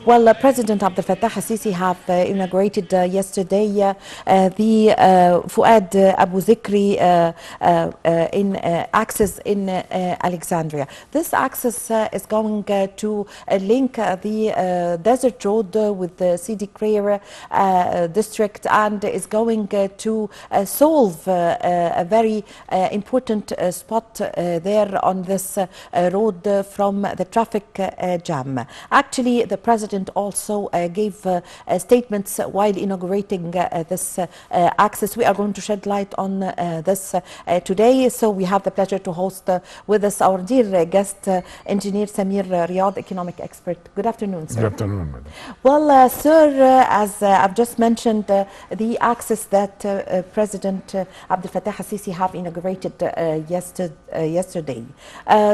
Well, President Abdel Fattah al-Sisi have inaugurated yesterday the Fuad Abu Zikri in access in Alexandria. This access is going to link the desert road with the Sidi Creer district, and is going to solve a very important spot there on this road from the traffic jam. Actually, the President also gave statements while inaugurating this access. We are going to shed light on this today. So we have the pleasure to host with us our dear guest, Engineer Samir Riyad, economic expert. Good afternoon, sir. Good afternoon, madam. Well, sir, as I've just mentioned, the access that President Abdel Fattah al-Sisi have inaugurated yesterday.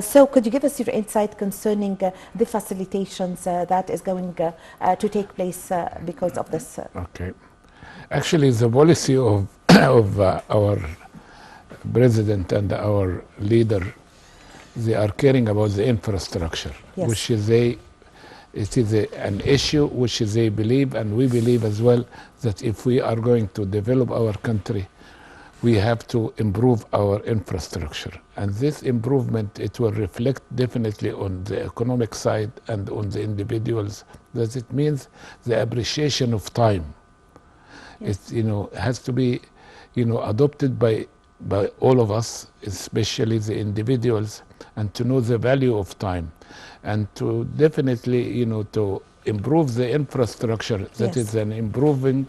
So could you give us your insight concerning the facilitations that is going to take place because of this? Okay. Actually, the policy of, of our president and our leader, they are caring about the infrastructure, Yes. which is an issue which they believe, and we believe as well, that if we are going to develop our country, we have to improve our infrastructure. And this improvement, it will reflect definitely on the economic side and on the individuals, that it means the appreciation of time. Yes. It has to be adopted by all of us, especially the individuals, and to know the value of time, and to definitely to improve the infrastructure. That Yes. is an improving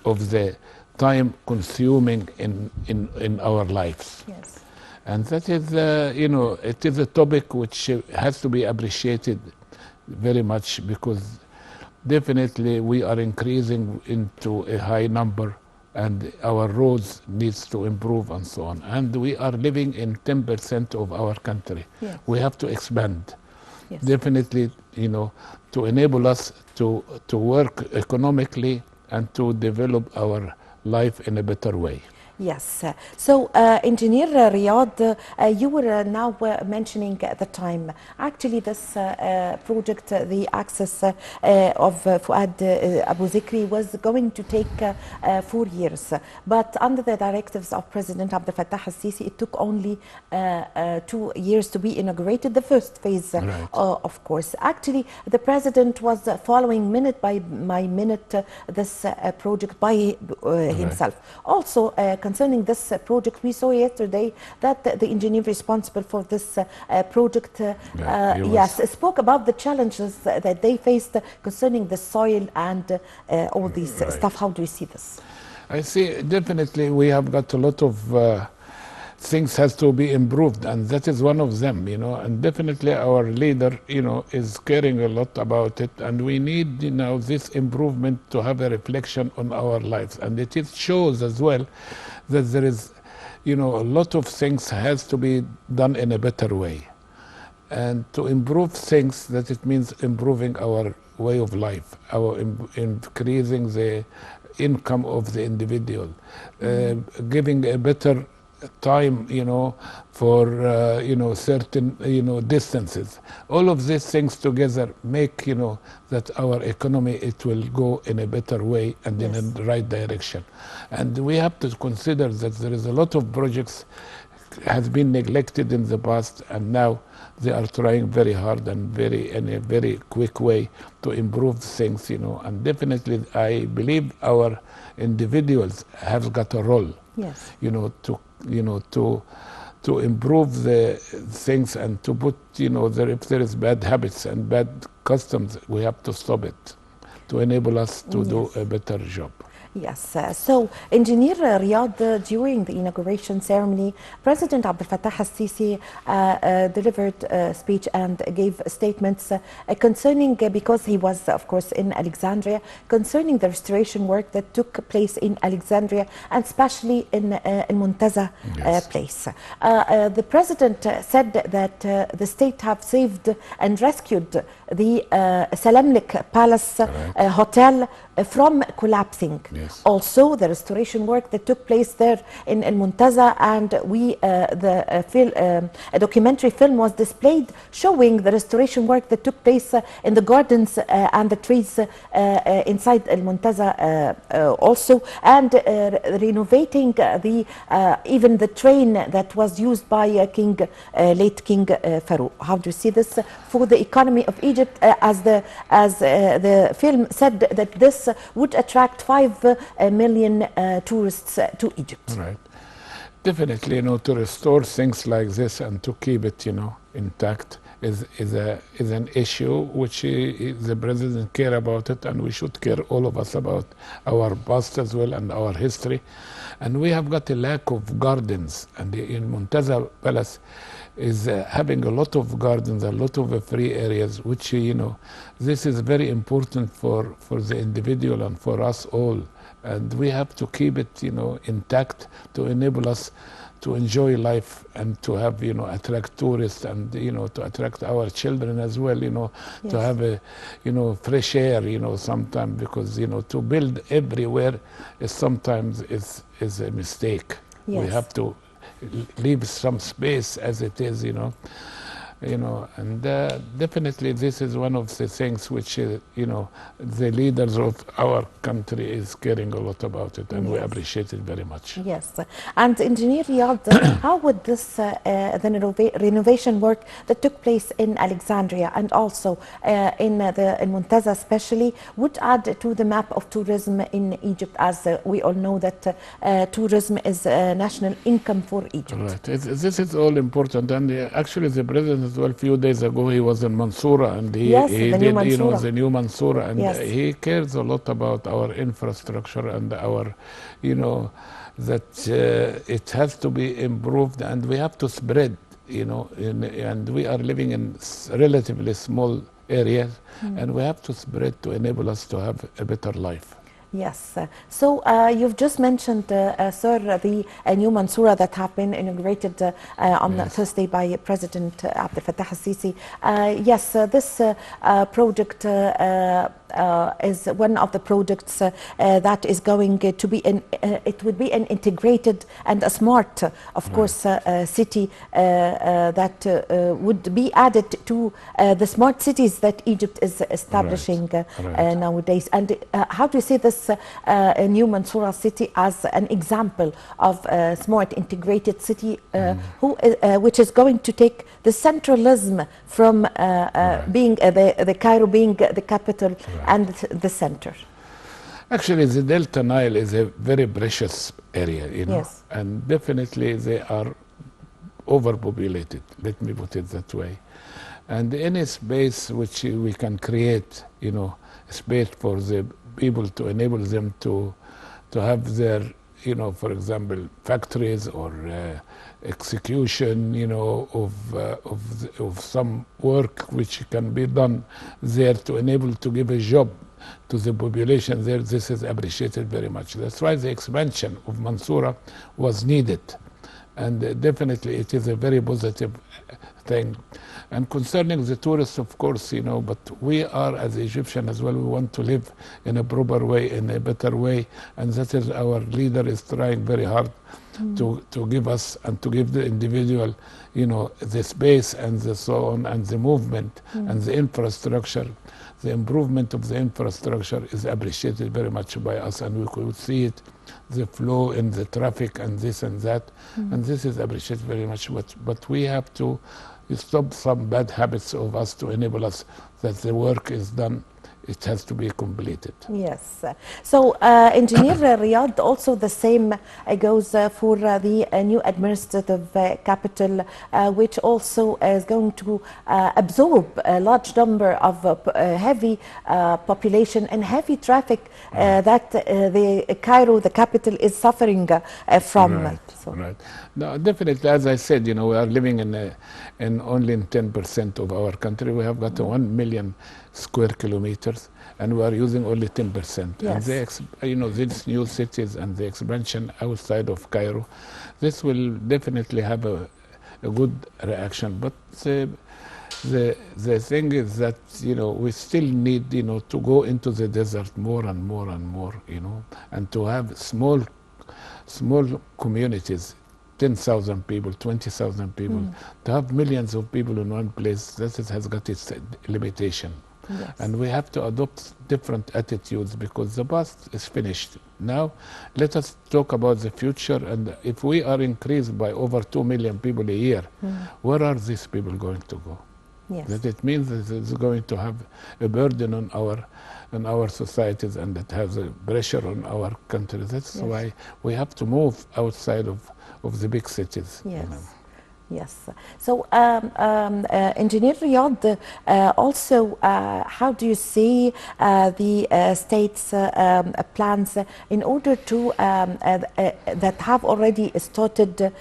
of the time consuming in our lives. Yes. And that is it is a topic which has to be appreciated very much, because definitely we are increasing into a high number, and our roads needs to improve and so on. And we are living in 10% of our country. Yes. We have to expand. Yes. Definitely, to enable us to work economically and to develop our life in a better way. Yes. So, Engineer Riyad, you were now mentioning the time. Actually, this project, the access of Fuad Abu Zikri, was going to take 4 years. But under the directives of President Abdel Fattah al-Sisi, it took only 2 years to be inaugurated, the first phase, Right. Of course. Actually, the President was following minute by minute this project by himself. Also, concerning this project, we saw yesterday that the engineer responsible for this project yes, spoke about the challenges that they faced concerning the soil and all these Right. stuff. How do you see this? I see definitely we have got a lot of things has to be improved, and that is one of them, and definitely our leader, is caring a lot about it, and we need, this improvement to have a reflection on our lives. And it shows as well that there is, a lot of things has to be done in a better way. And to improve things, that it means improving our way of life, increasing the income of the individual, giving a better time, for certain, distances. All of these things together make, that our economy, it will go in a better way and Yes. in the right direction. And we have to consider that there is a lot of projects has been neglected in the past, and now they are trying very hard and in a very quick way to improve things, and definitely I believe our individuals have got a role, Yes. to improve the things, and to put, if there is bad habits and bad customs, we have to stop it to enable us to do a better job. Yes. So, Engineer Riyad, during the inauguration ceremony, President Abdel Fattah al-Sisi delivered a speech and gave statements concerning, because he was, of course, in Alexandria, concerning the restoration work that took place in Alexandria, and especially in Muntaza Yes. place. The President said that the state have saved and rescued the Salamlik Palace Hotel from collapsing. Yes. Also, the restoration work that took place there in El Muntaza, and a documentary film was displayed showing the restoration work that took place in the gardens and the trees inside El Muntaza also, and renovating even the train that was used by late King Farouk. How do you see this for the economy of Egypt, as the film said that this would attract 5 million tourists to Egypt? Right. Definitely, to restore things like this and to keep it, intact is an issue which the president care about it, and we should care, all of us, about our past as well and our history. And we have got a lack of gardens, and in Muntaza Palace is having a lot of gardens, a lot of free areas, which this is very important for the individual and for us all. And we have to keep it, intact to enable us to enjoy life and to have, attract tourists and, to attract our children as well, Yes. to have a, fresh air, sometimes, because, to build everywhere is sometimes is a mistake. Yes. We have to leave some space as it is, and definitely this is one of the things which, the leaders of our country is caring a lot about it, and we Yes. appreciate it very much. Yes, and Engineer Riyad, how would this the renovation work that took place in Alexandria and also in Muntaza especially would add to the map of tourism in Egypt, as we all know that tourism is national income for Egypt? Right. This is all important, and actually the president as well, a few days ago, he was in Mansoura, and he Yes, did, the new Mansoura. the new Mansoura, and Yes. he cares a lot about our infrastructure and our, that it has to be improved, and we have to spread, and we are living in relatively small areas, and we have to spread to enable us to have a better life. Yes. So you've just mentioned, sir, the new Mansoura that have been inaugurated on Yes. Thursday by President Abdel Fattah al-Sisi. Yes, this project is one of the projects that is going to be it would be an integrated and a smart, of course, city that would be added to the smart cities that Egypt is establishing nowadays. And how do you see this new Mansoura city as an example of a smart integrated city which is going to take the centralism from being the Cairo being the capital and the center? Actually, the Delta Nile is a very precious area, Yes. and definitely they are overpopulated, let me put it that way. And any space which we can create, space for the people to enable them to have their, for example, factories or execution, of some work which can be done there to enable to give a job to the population there. This is appreciated very much. That's why the expansion of Mansoura was needed, and definitely it is a very positive thing. And concerning the tourists, of course, but we are, as Egyptian as well, we want to live in a proper way, in a better way, and that is our leader is trying very hard to give us and to give the individual, the space and the so on, and the movement and the infrastructure. The improvement of the infrastructure is appreciated very much by us, and we could see it, the flow in the traffic and this and that, and this is appreciated very much. But we have to stop some bad habits of us to enable us that the work is done. It has to be completed. Yes. So, Engineer Riyad, also the same goes for the new administrative capital, which also is going to absorb a large number of heavy population and heavy traffic that the Cairo, the capital, is suffering from. Right. Right. No, definitely, as I said, we are living in only 10% of our country. We have got 1 million square kilometers, and we are using only 10%. Yes. And these new cities and the expansion outside of Cairo, this will definitely have a good reaction. But the thing is that, you know, we still need, you know, to go into the desert more and more and more, you know, and to have small communities, 10,000 people, 20,000 people, to have millions of people in one place. Has got its limitation. Yes. And we have to adopt different attitudes because the past is finished. Now, let us talk about the future. And if we are increased by over 2 million people a year, where are these people going to go? Yes. That it means that it's going to have a burden on our societies, and it has a pressure on our country. That's Yes. why we have to move outside of the big cities. Yes. You know. Yes. So, Engineer Riyad, also, how do you see the state's plans in order to that have already started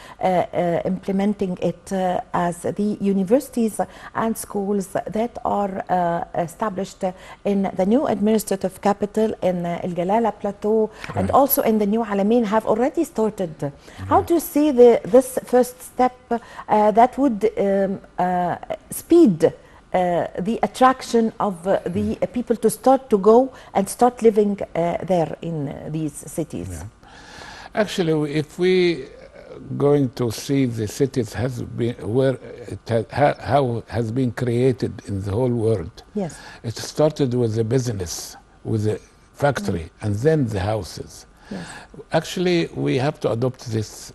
implementing it as the universities and schools that are established in the new administrative capital in El Jalala Plateau, and Right. also in the new Alamein have already started? How do you see this first step that would speed the attraction of the people to start to go and start living there in these cities? Yeah. Actually, if we going to see the cities has been where it how has been created in the whole world. Yes. It started with the business, with the factory, and then the houses. Yes. Actually, we have to adopt this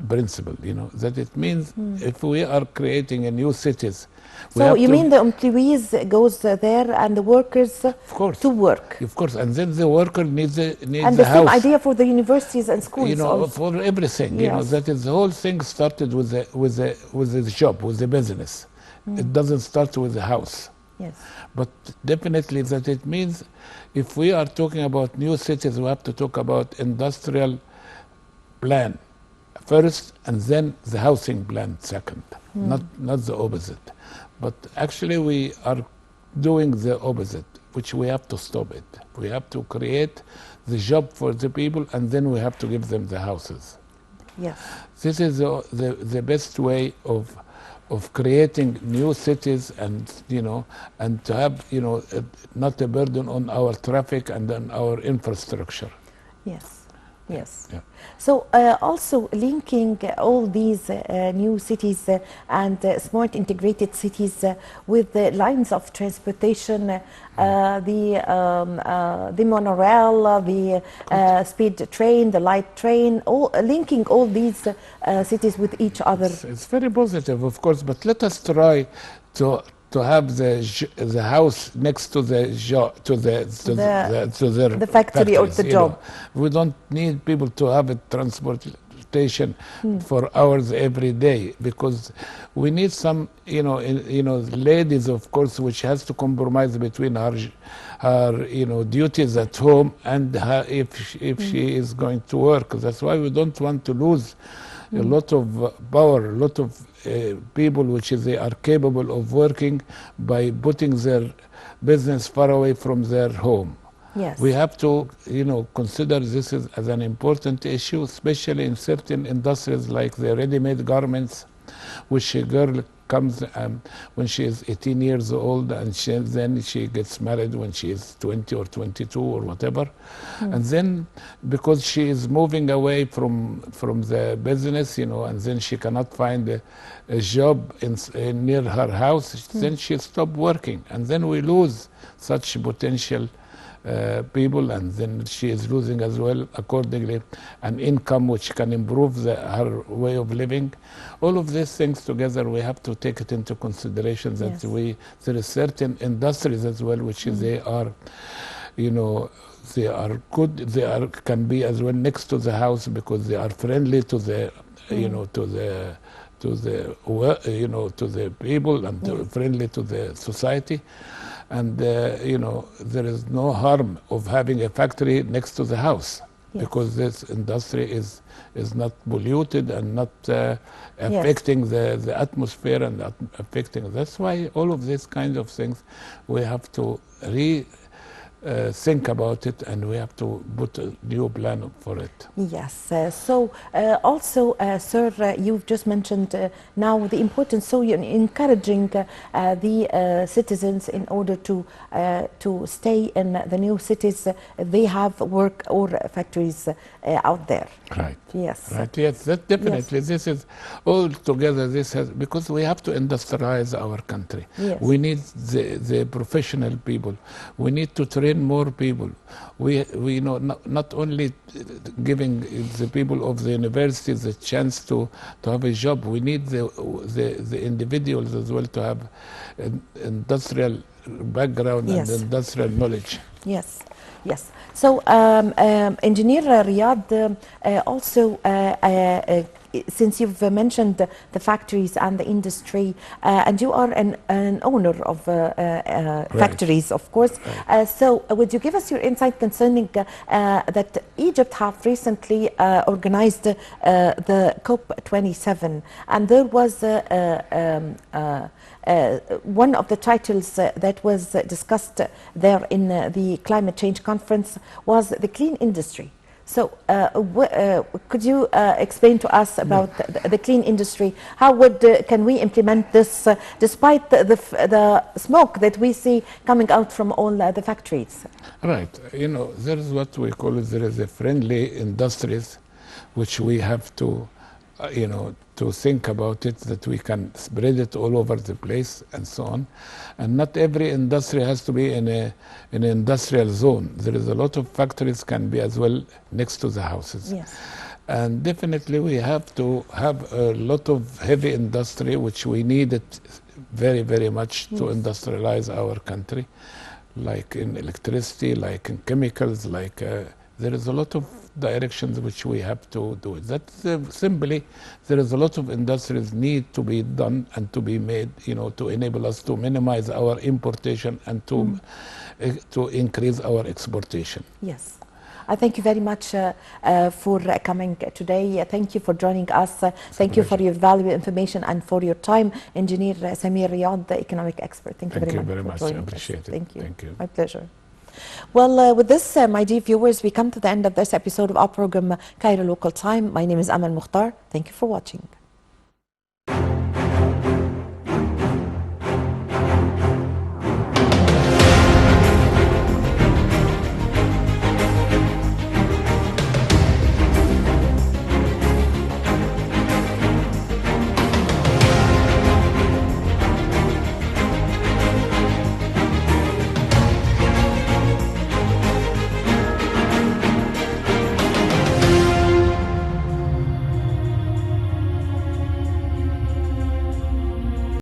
principle, you know, that it means if we are creating a new cities, we So have you to, mean the employees goes there and the workers of course, to work? of course, and then the worker needs And a the same house. idea for the universities and schools You know, also. for everything, you know, Yes. that is the whole thing started with the job, with the business. It doesn't start with the house. Yes. But definitely that it means if we are talking about new cities, we have to talk about industrial plan first and then the housing plan second, not the opposite. But actually we are doing the opposite, which we have to stop it. We have to create the job for the people, and then we have to give them the houses. Yes. This is the best way of creating new cities, and you know, and to have, you know, not a burden on our traffic and on our infrastructure. Yes. Yes. Yeah. So also linking all these new cities and smart integrated cities with the lines of transportation, the monorail, the speed train, the light train, all linking all these cities with each other. It's very positive, of course, but let us try to have the house next to the their factory or factories, the you job. know. We don't need people to have a transportation for hours every day, because we need some, you know, ladies, of course, which has to compromise between her you know, duties at home and her, if she is going to work. That's why we don't want to lose a lot of power, a lot of people which they are capable of working by putting their business far away from their home. Yes. We have to, you know, consider this as an important issue, especially in certain industries like the ready-made garments, which a girl comes when she is 18 years old, and then she gets married when she is 20 or 22 or whatever. And then because she is moving away from the business, you know, and then she cannot find a job near her house, then she stops working. And then we lose such potential people, and then she is losing as well accordingly an income which can improve her way of living. All of these things together, we have to take it into consideration that Yes. there are certain industries as well which they are, you know, they are good, can be as well next to the house because they are friendly to the, you know, to the you know, to the people, and friendly to the society. And you know, there is no harm of having a factory next to the house, because this industry is not polluted and not affecting the atmosphere and affecting. That's why all of these kind of things we have to think about it, and we have to put a new plan for it. Yes. Also, sir, you've just mentioned now the importance. So you're encouraging the citizens in order to stay in the new cities. They have work or factories out there. Right. Yes. Right. Yes. That definitely. This is all together. This has, because we have to industrialize our country. Yes. We need the professional people. We need to train more people. We know not only giving the people of the universities the chance to have a job. We need the individuals as well to have an industrial background Yes. and industrial knowledge. Yes, yes. So, Engineer Riyad, also, since you've mentioned the factories and the industry, and you are an owner of factories, of course. Right. So, would you give us your insight concerning that Egypt have recently organized the COP27, and there was one of the titles that was discussed there in the climate change conference was the clean industry. So could you explain to us about the clean industry? How can we implement this despite the smoke that we see coming out from all the factories? Right. You know, there is what we call it, there is a friendly industries, which we have to, you know, to think about it, that we can spread it all over the place and so on. And not every industry has to be in an industrial zone. There is a lot of factories can be as well next to the houses. Yes. And definitely we have to have a lot of heavy industry, which we need it very, very much to industrialize our country, like in electricity, like in chemicals, like there is a lot of directions which we have to do it. That's simply, there is a lot of industries need to be done and to be made, you know, to enable us to minimize our importation and to increase our exportation. Yes. I thank you very much for coming today. Thank you for joining us. Thank you for your valuable information and for your time. Engineer Samir Riyad, the economic expert. Thank you very much. I appreciate it. Thank you. Thank you. My pleasure. Well, with this, my dear viewers, we come to the end of this episode of our program, Cairo Local Time. My name is Amal Mukhtar. Thank you for watching.